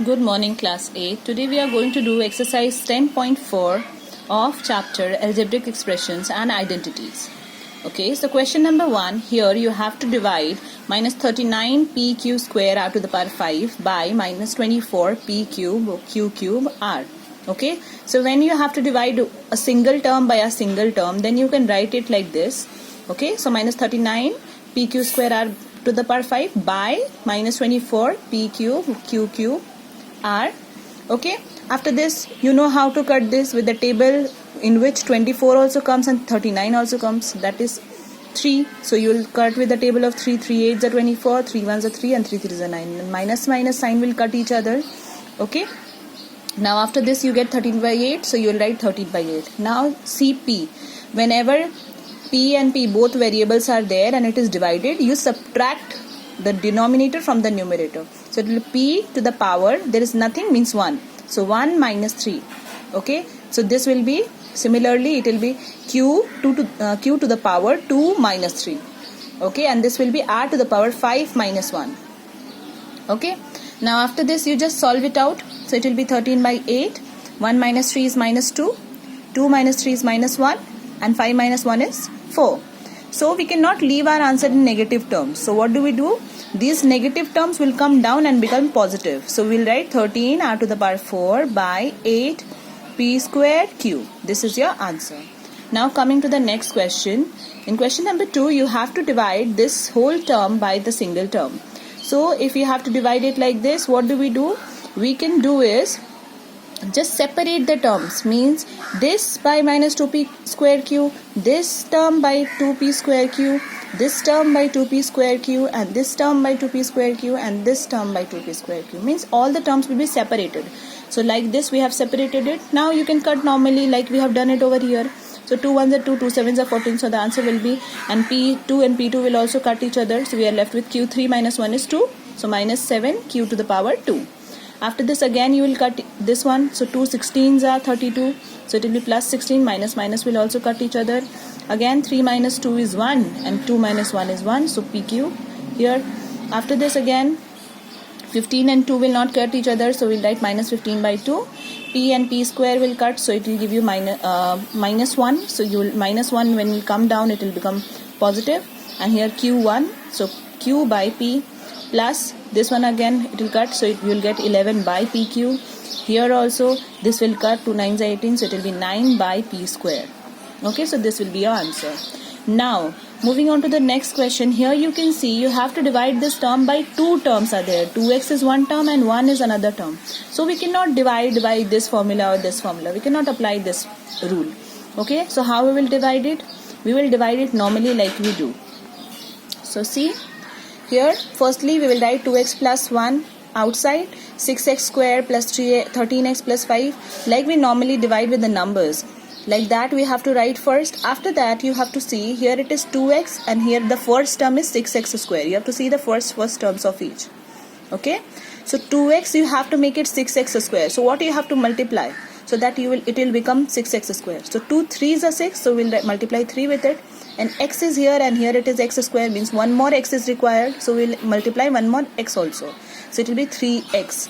Good morning, class 8. Today we are going to do exercise 10.4 of chapter algebraic expressions and identities. Okay, so question number 1, here you have to divide minus 39 pq square r to the power 5 by minus 24 p cube q cube r. Okay, so when you have to divide a single term by a single term, then you can write it like this. Okay, so minus 39 pq square r to the power 5 by minus 24 p cube q cube r. Okay, after this you know how to cut this with the table in which 24 also comes and 39 also comes, that is 3. So you will cut with the table of 3. 3 8s are 24, 3 1s are 3 and 3 3s are 9, and minus minus sign will cut each other. Okay, now after this you get 13 by 8, so you will write 13 by 8. Now see p, whenever p and p both variables are there and it is divided, you subtract the denominator from the numerator. So it will p to the power, there is nothing means 1, so 1 minus 3. Okay, so this will be, similarly it will be q to the power 2 minus 3. Okay, and this will be r to the power 5 minus 1. Okay, now after this you just solve it out. So it will be 13 by 8, 1 minus 3 is minus 2, 2 minus 3 is minus 1, and 5 minus 1 is 4. So we cannot leave our answer in negative terms. So what do? These negative terms will come down and become positive. So we'll write 13 r to the power 4 by 8 p squared q. This is your answer. Now coming to the next question. In question number 2, you have to divide this whole term by the single term. So if you have to divide it like this, what do? We can do is just separate the terms, means this by minus 2p square q, this term by 2p square q, this term by 2p square q, and this term by 2p square q, and this term by 2p square q, means all the terms will be separated. So like this we have separated it. Now you can cut normally like we have done it over here. So 2 1s are 2, 2 7s are 14, so the answer will be, and p2 and p2 will also cut each other, so we are left with q3 minus 1 is 2, so minus 7 q to the power 2. After this again you will cut this one, so 2 16s are 32, so it will be plus 16, minus minus will also cut each other. Again 3 minus 2 is 1 and 2 minus 1 is 1, so pq here. After this again 15 and 2 will not cut each other, so we'll write minus 15 by 2. P and p square will cut, so it will give you minus 1, so you will minus 1 when you come down it will become positive, and here q1, so q by p, plus this one again it will cut, so you will get 11 by pq. Here also this will cut, 2 9s are 18, so it will be 9 by p square. Okay, so this will be your answer. Now moving on to the next question. Here you can see you have to divide this term by 2 terms are there. 2x is one term and 1 is another term. So we cannot divide by this formula or this formula. We cannot apply this rule. Okay, so how we will divide it? We will divide it normally like we do. So see, here firstly we will write 2x plus 1 outside, 6x square plus 13x plus 5, like we normally divide with the numbers. Like that we have to write first. After that you have to see, here it is 2x and here the first term is 6x square. You have to see the first terms of each. Okay, so 2x you have to make it 6x square. So what you have to multiply, so that it will become 6x square. So 2 3s are 6, so we'll multiply 3 with it, and x is here and here it is x square, means one more x is required, so we'll multiply one more x also, so it will be 3x.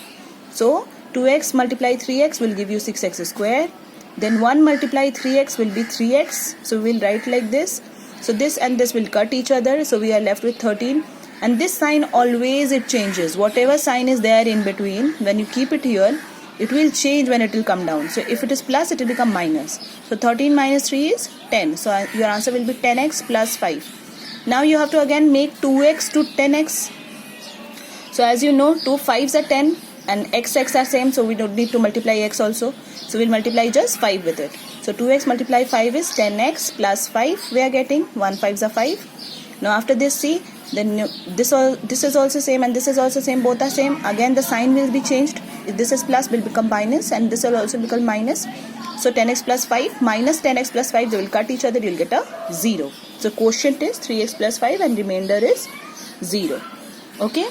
So 2x multiply 3x will give you 6x square. Then 1 multiply 3x will be 3x, so we'll write like this. So this and this will cut each other, so we are left with 13, and this sign always it changes. Whatever sign is there in between, when you keep it here, it will change when it will come down. So if it is plus, it will become minus. So 13 minus 3 is 10, so your answer will be 10x plus 5. Now you have to again make 2x to 10x. So as you know, 2 5s are 10 and x are same, so we don't need to multiply x also. So we'll multiply just 5 with it. So 2x multiply 5 is 10x plus 5 we are getting, 1 5s are 5. Now after this see, then this is also same and this is also same, both are same. Again the sign will be changed. If this is plus will become minus and this will also become minus. So 10x plus 5 minus 10x plus 5, they will cut each other, you will get a 0. So quotient is 3x plus 5 and remainder is 0. Okay.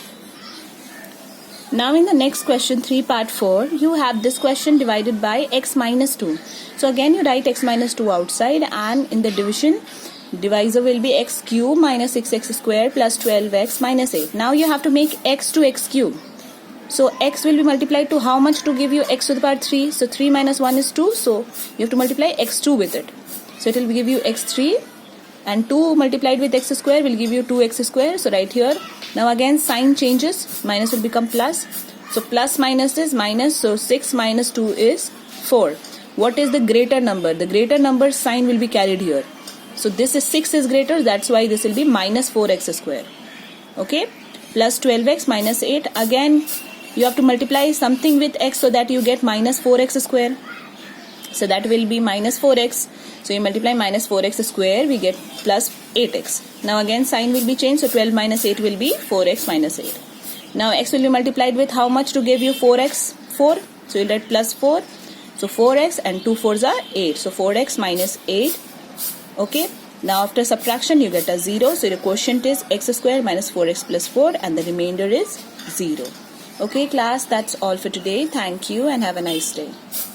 Now in the next question 3 part 4, you have this question divided by x minus 2. So again you write x minus 2 outside, and in the division divisor will be x cube minus 6x square plus 12x minus 8. Now you have to make x to x cube. So x will be multiplied to how much to give you x to the power 3? So 3 minus 1 is 2. So you have to multiply x2 with it. So it will give you x3, and 2 multiplied with x square will give you 2x square. So right here, now again sign changes, minus will become plus. So plus minus is minus, so 6 minus 2 is 4. What is the greater number? The greater number sign will be carried here. So this is 6 is greater, that's why this will be minus 4x square. Okay, plus 12x minus 8. Again you have to multiply something with x so that you get minus 4x square. So that will be minus 4x. So you multiply minus 4x square, we get plus 8x. Now again sign will be changed, so 12 minus 8 will be 4x minus 8. Now x will be multiplied with how much to give you 4x? 4. So you'll get plus 4. So 4x and 2 4s are 8. So 4x minus 8. Okay. Now after subtraction you get a 0. So your quotient is x square minus 4x plus 4, and the remainder is 0. Okay class, that's all for today. Thank you and have a nice day.